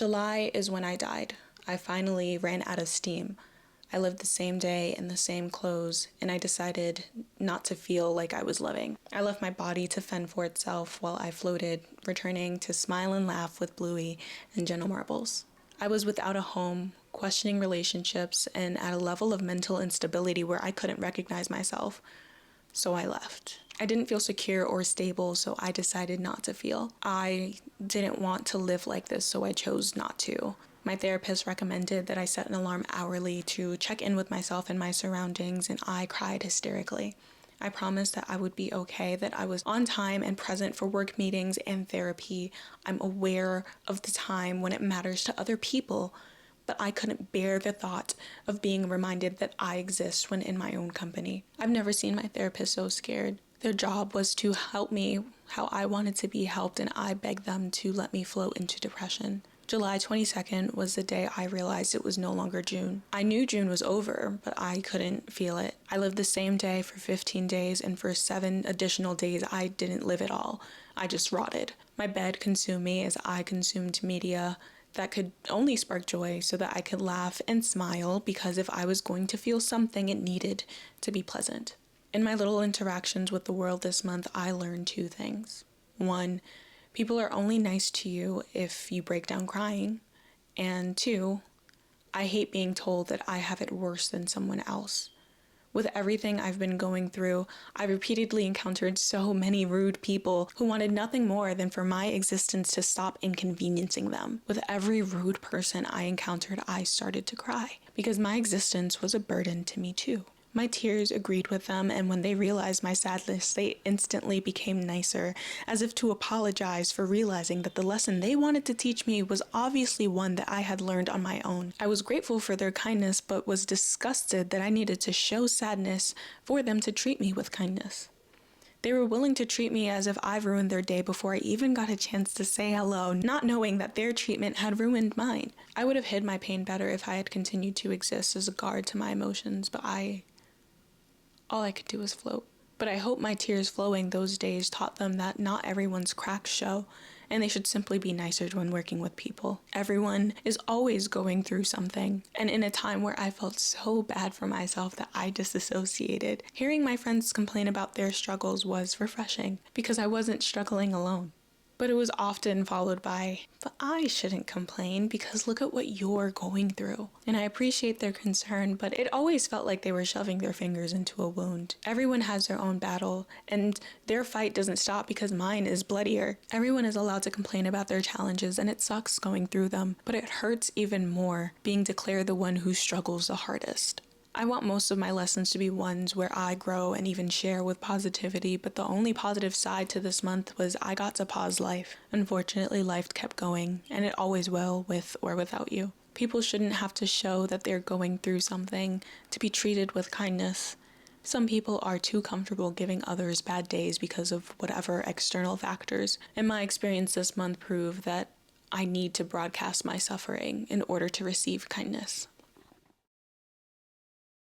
July is when I died. I finally ran out of steam. I lived the same day in the same clothes, and I decided not to feel like I was living. I left my body to fend for itself while I floated, returning to smile and laugh with Bluey and gentle marbles. I was without a home, questioning relationships, and at a level of mental instability where I couldn't recognize myself. So I left. I didn't feel secure or stable, so I decided not to feel. I didn't want to live like this, so I chose not to. My therapist recommended that I set an alarm hourly to check in with myself and my surroundings, and I cried hysterically. I promised that I would be okay, that I was on time and present for work meetings and therapy. I'm aware of the time when it matters to other people, but I couldn't bear the thought of being reminded that I exist when in my own company. I've never seen my therapist so scared. Their job was to help me how I wanted to be helped, and I begged them to let me float into depression. July 22nd was the day I realized it was no longer June. I knew June was over, but I couldn't feel it. I lived the same day for 15 days, and for 7 additional days, I didn't live at all. I just rotted. My bed consumed me as I consumed media that could only spark joy so that I could laugh and smile, because if I was going to feel something, it needed to be pleasant. In my little interactions with the world this month, I learned 2 things. 1, people are only nice to you if you break down crying. And 2, I hate being told that I have it worse than someone else. With everything I've been going through, I repeatedly encountered so many rude people who wanted nothing more than for my existence to stop inconveniencing them. With every rude person I encountered, I started to cry, because my existence was a burden to me too. My tears agreed with them, and when they realized my sadness, they instantly became nicer, as if to apologize for realizing that the lesson they wanted to teach me was obviously one that I had learned on my own. I was grateful for their kindness, but was disgusted that I needed to show sadness for them to treat me with kindness. They were willing to treat me as if I've ruined their day before I even got a chance to say hello, not knowing that their treatment had ruined mine. I would have hid my pain better if I had continued to exist as a guard to my emotions, but all I could do was float. But I hope my tears flowing those days taught them that not everyone's cracks show, and they should simply be nicer when working with people. Everyone is always going through something, and in a time where I felt so bad for myself that I disassociated, hearing my friends complain about their struggles was refreshing, because I wasn't struggling alone. But it was often followed by, but I shouldn't complain because look at what you're going through. And I appreciate their concern, but it always felt like they were shoving their fingers into a wound. Everyone has their own battle, and their fight doesn't stop because mine is bloodier. Everyone is allowed to complain about their challenges, and it sucks going through them, but it hurts even more being declared the one who struggles the hardest. I want most of my lessons to be ones where I grow and even share with positivity, but the only positive side to this month was I got to pause life. Unfortunately, life kept going, and it always will, with or without you. People shouldn't have to show that they're going through something to be treated with kindness. Some people are too comfortable giving others bad days because of whatever external factors, and my experience this month proved that I need to broadcast my suffering in order to receive kindness.